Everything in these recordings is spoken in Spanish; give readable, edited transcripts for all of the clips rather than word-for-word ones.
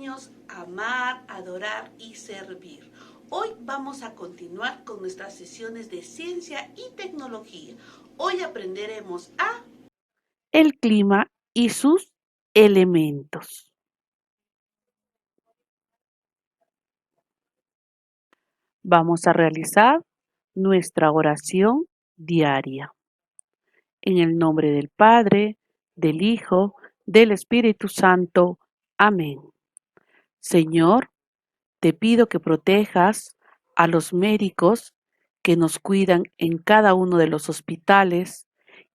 niños amar, adorar y servir. Hoy vamos a continuar con nuestras sesiones de ciencia y tecnología. Hoy aprenderemos a el clima y sus elementos. Vamos a realizar nuestra oración diaria. En el nombre del Padre, del Hijo, del Espíritu Santo. Amén. Señor, te pido que protejas a los médicos que nos cuidan en cada uno de los hospitales.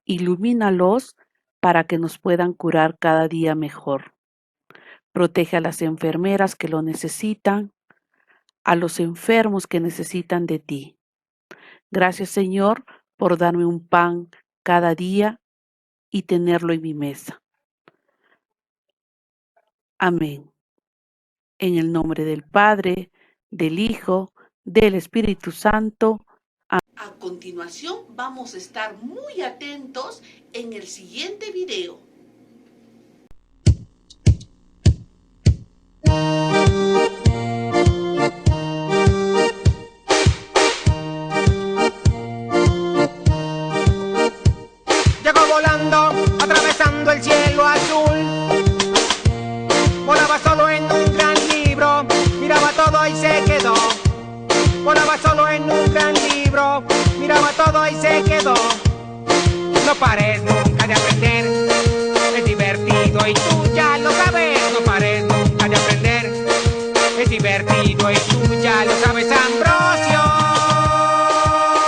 Ilumínalos para que nos puedan curar cada día mejor. Protege a las enfermeras que lo necesitan, a los enfermos que necesitan de ti. Gracias, Señor, por darme un pan cada día y tenerlo en mi mesa. Amén. En el nombre del Padre, del Hijo, del Espíritu Santo. A continuación vamos a estar muy atentos en el siguiente video. Llegó volando, atravesando el cielo azul. Volaba solo en un gran libro, miraba todo y se quedó. Volaba solo en un gran libro, miraba todo y se quedó. No pares nunca de aprender, es divertido y tú ya lo sabes. No pares nunca de aprender, es divertido y tú ya lo sabes. Ambrosio,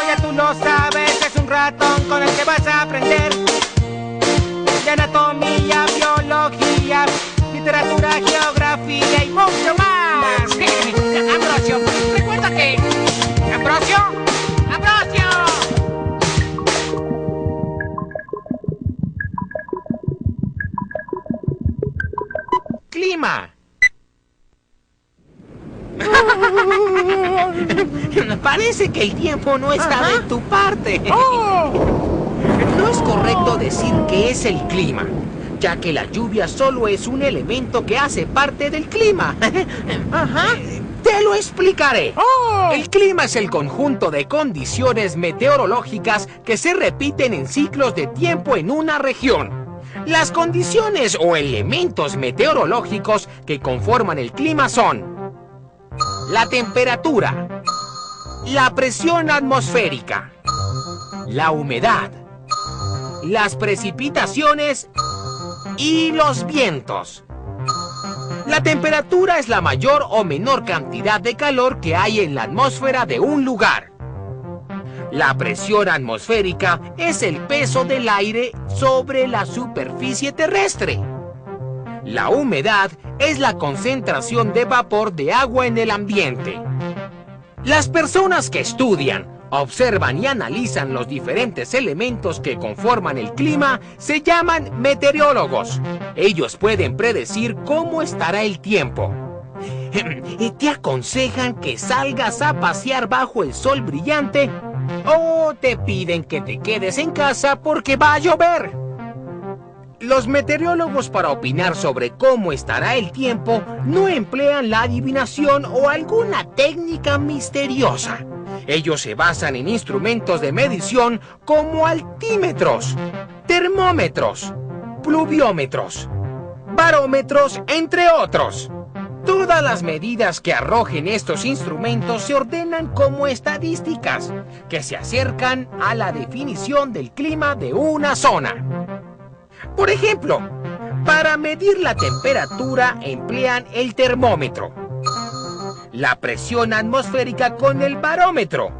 ya tú lo sabes, es un ratón con el que vas a aprender de anatomía, biología, literatura, geografía y mucho más. Ambrosio, recuerda que... ¡Ambrosio! ¡Ambrosio! Clima. Parece que el tiempo no está de tu parte. No es correcto decir que es el clima, ya que la lluvia solo es un elemento que hace parte del clima. Te lo explicaré. El clima es el conjunto de condiciones meteorológicas que se repiten en ciclos de tiempo en una región. Las condiciones o elementos meteorológicos que conforman el clima son la temperatura, la presión atmosférica, la humedad, las precipitaciones y los vientos. La temperatura es la mayor o menor cantidad de calor que hay en la atmósfera de un lugar. La presión atmosférica es el peso del aire sobre la superficie terrestre. La humedad es la concentración de vapor de agua en el ambiente. Las personas que estudian, observan y analizan los diferentes elementos que conforman el clima se llaman meteorólogos. Ellos pueden predecir cómo estará el tiempo. Te aconsejan que salgas a pasear bajo el sol brillante o te piden que te quedes en casa porque va a llover. Los meteorólogos, para opinar sobre cómo estará el tiempo, no emplean la adivinación o alguna técnica misteriosa. Ellos se basan en instrumentos de medición como altímetros, termómetros, pluviómetros, barómetros, entre otros. Todas las medidas que arrojen estos instrumentos se ordenan como estadísticas, que se acercan a la definición del clima de una zona. Por ejemplo, para medir la temperatura emplean el termómetro, la presión atmosférica con el barómetro,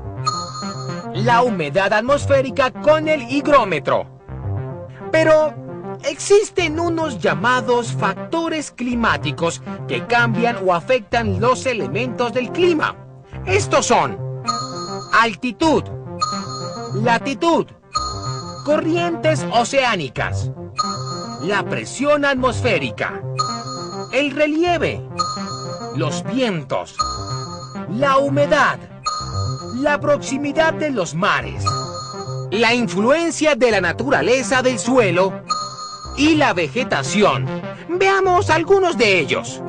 la humedad atmosférica con el higrómetro. Pero existen unos llamados factores climáticos que cambian o afectan los elementos del clima. Estos son altitud, latitud, corrientes oceánicas, la presión atmosférica, el relieve, los vientos, la humedad, la proximidad de los mares, la influencia de la naturaleza del suelo y la vegetación. Veamos algunos de ellos.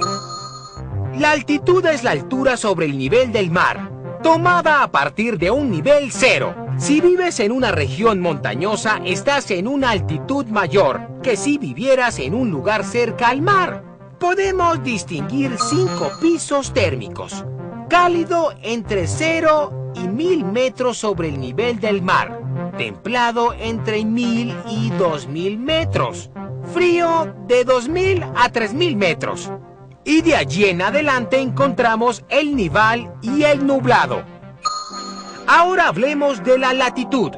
La altitud es la altura sobre el nivel del mar, tomada a partir de un nivel cero. Si vives en una región montañosa, estás en una altitud mayor que si vivieras en un lugar cerca al mar. Podemos distinguir 5 pisos térmicos. Cálido entre 0 y 1000 metros sobre el nivel del mar. Templado entre 1000 y 2000 metros. Frío de 2000 a 3000 metros. Y de allí en adelante encontramos el nival y el nublado. Ahora hablemos de la latitud.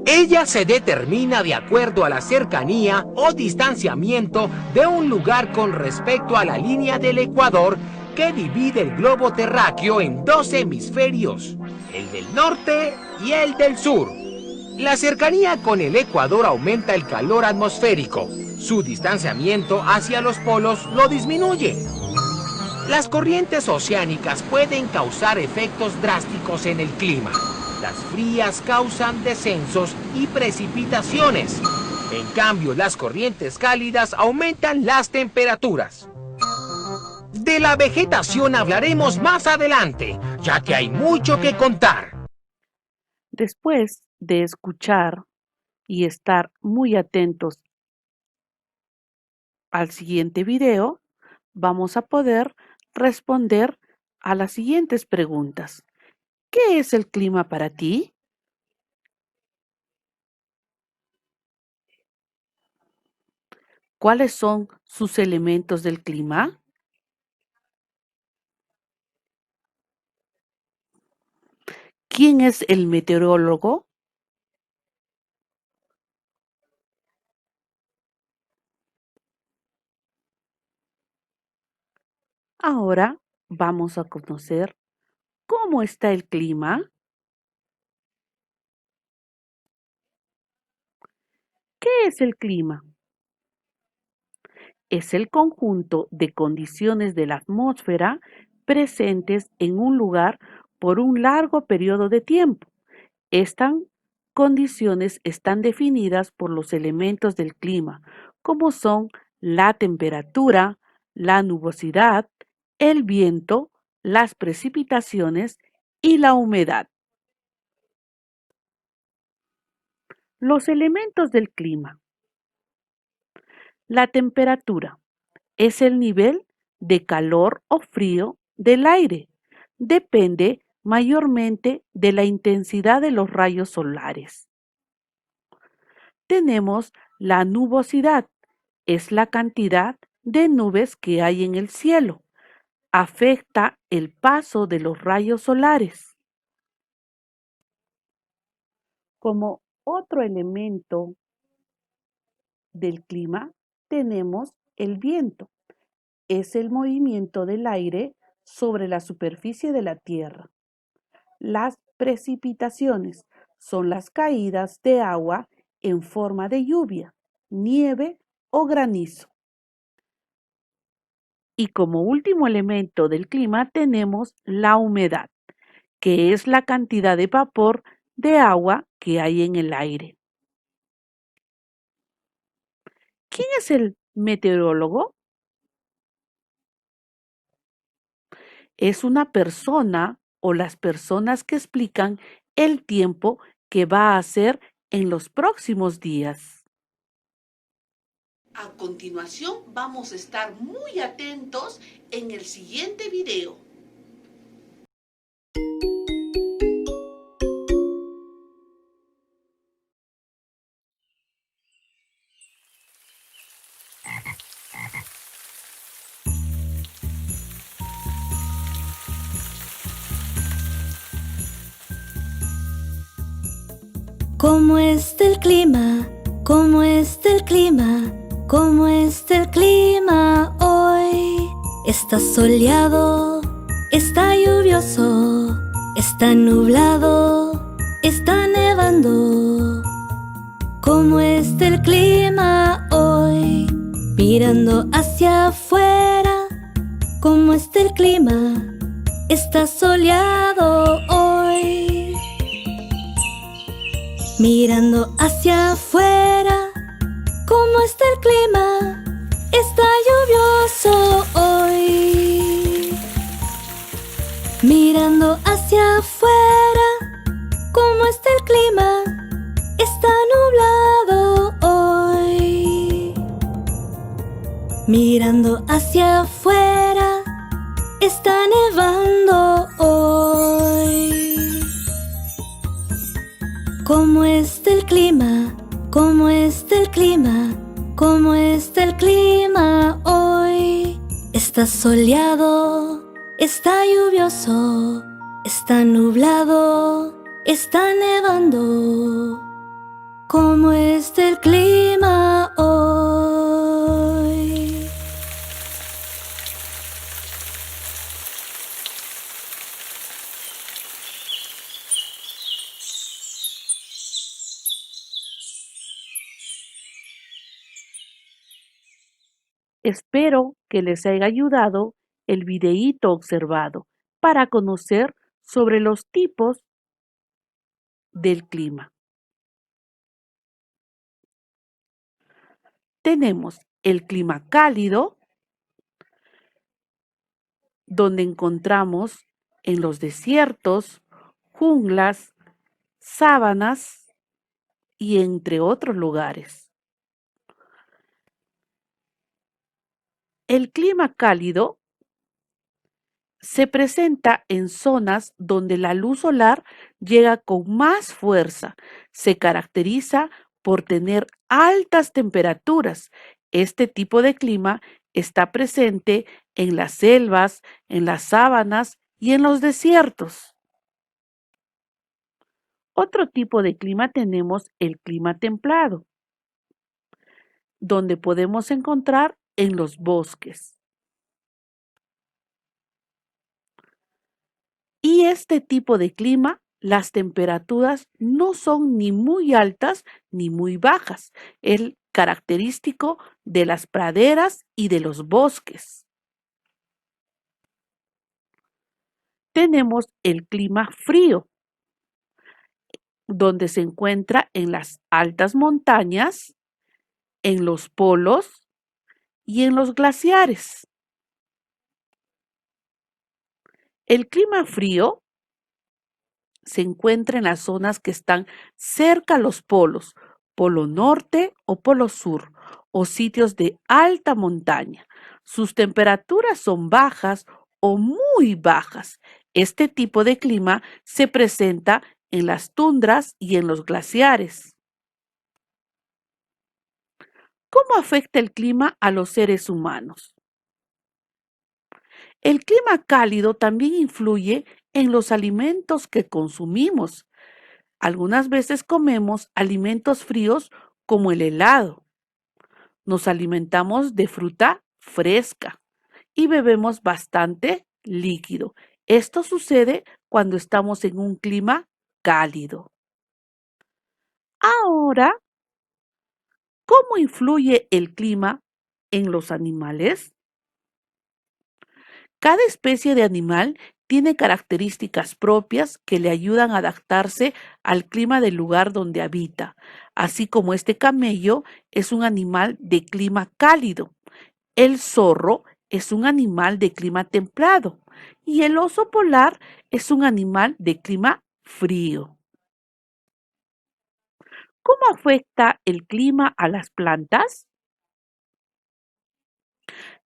Ella se determina de acuerdo a la cercanía o distanciamiento de un lugar con respecto a la línea del ecuador que divide el globo terráqueo en 2 hemisferios, el del norte y el del sur. La cercanía con el ecuador aumenta el calor atmosférico. Su distanciamiento hacia los polos lo disminuye. Las corrientes oceánicas pueden causar efectos drásticos en el clima. Las frías causan descensos y precipitaciones. En cambio, las corrientes cálidas aumentan las temperaturas. De la vegetación hablaremos más adelante, ya que hay mucho que contar. Después de escuchar y estar muy atentos al siguiente video, vamos a poder responder a las siguientes preguntas. ¿Qué es el clima para ti? ¿Cuáles son sus elementos del clima? ¿Quién es el meteorólogo? Ahora vamos a conocer cómo está el clima. ¿Qué es el clima? Es el conjunto de condiciones de la atmósfera presentes en un lugar por un largo periodo de tiempo. Estas condiciones están definidas por los elementos del clima, como son la temperatura, la nubosidad, el viento, las precipitaciones y la humedad. Los elementos del clima. La temperatura es el nivel de calor o frío del aire. Depende mayormente de la intensidad de los rayos solares. Tenemos la nubosidad, es la cantidad de nubes que hay en el cielo. Afecta el paso de los rayos solares. Como otro elemento del clima, tenemos el viento. Es el movimiento del aire sobre la superficie de la tierra. Las precipitaciones son las caídas de agua en forma de lluvia, nieve o granizo. Y como último elemento del clima tenemos la humedad, que es la cantidad de vapor de agua que hay en el aire. ¿Quién es el meteorólogo? Es una persona o las personas que explican el tiempo que va a hacer en los próximos días. A continuación vamos a estar muy atentos en el siguiente video. ¿Cómo está el clima? ¿Cómo está el clima? ¿Cómo está el clima hoy? Está soleado, está lluvioso, está nublado, está nevando. ¿Cómo está el clima hoy? Mirando hacia afuera, ¿cómo está el clima? Está soleado hoy. Mirando hacia afuera, ¿cómo está el clima? Está lluvioso hoy. mirando hacia afuera. ¿Cómo está el clima? Está nublado hoy. Mirando hacia afuera, está nevando hoy. ¿Cómo está el clima? ¿Cómo está el clima? ¿Cómo está el clima hoy? Está soleado, está lluvioso, está nublado, está nevando. ¿Cómo está el clima hoy? Espero que les haya ayudado el videíto observado para conocer sobre los tipos del clima. Tenemos el clima cálido, donde encontramos en los desiertos, junglas, sabanas y entre otros lugares. El clima cálido se presenta en zonas donde la luz solar llega con más fuerza. Se caracteriza por tener altas temperaturas. Este tipo de clima está presente en las selvas, en las sabanas y en los desiertos. Otro tipo de clima tenemos el clima templado, donde podemos encontrar en los bosques. Y este tipo de clima, las temperaturas no son ni muy altas ni muy bajas. Es característico de las praderas y de los bosques. Tenemos el clima frío, donde se encuentra en las altas montañas, en los polos y en los glaciares. El clima frío se encuentra en las zonas que están cerca a los polos, polo norte o polo sur, o sitios de alta montaña. Sus temperaturas son bajas o muy bajas. Este tipo de clima se presenta en las tundras y en los glaciares. ¿Cómo afecta el clima a los seres humanos? El clima cálido también influye en los alimentos que consumimos. Algunas veces comemos alimentos fríos como el helado. Nos alimentamos de fruta fresca y bebemos bastante líquido. Esto sucede cuando estamos en un clima cálido. Ahora, ¿cómo influye el clima en los animales? Cada especie de animal tiene características propias que le ayudan a adaptarse al clima del lugar donde habita, así como este camello es un animal de clima cálido. El zorro es un animal de clima templado y el oso polar es un animal de clima frío. ¿Cómo afecta el clima a las plantas?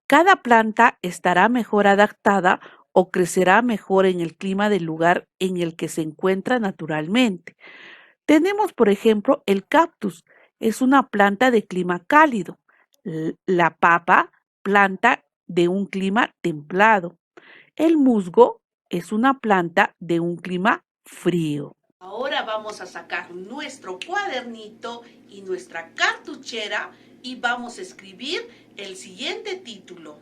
Cada planta estará mejor adaptada o crecerá mejor en el clima del lugar en el que se encuentra naturalmente. Tenemos, por ejemplo, el cactus. Es una planta de clima cálido. La papa, planta de un clima templado. El musgo es una planta de un clima frío. Ahora vamos a sacar nuestro cuadernito y nuestra cartuchera y vamos a escribir el siguiente título.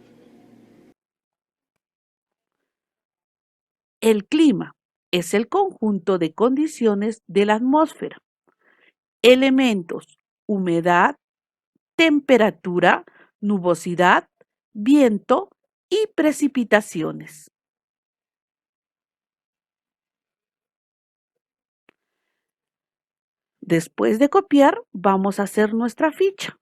El clima es el conjunto de condiciones de la atmósfera. Elementos: humedad, temperatura, nubosidad, viento y precipitaciones. Después de copiar, vamos a hacer nuestra ficha.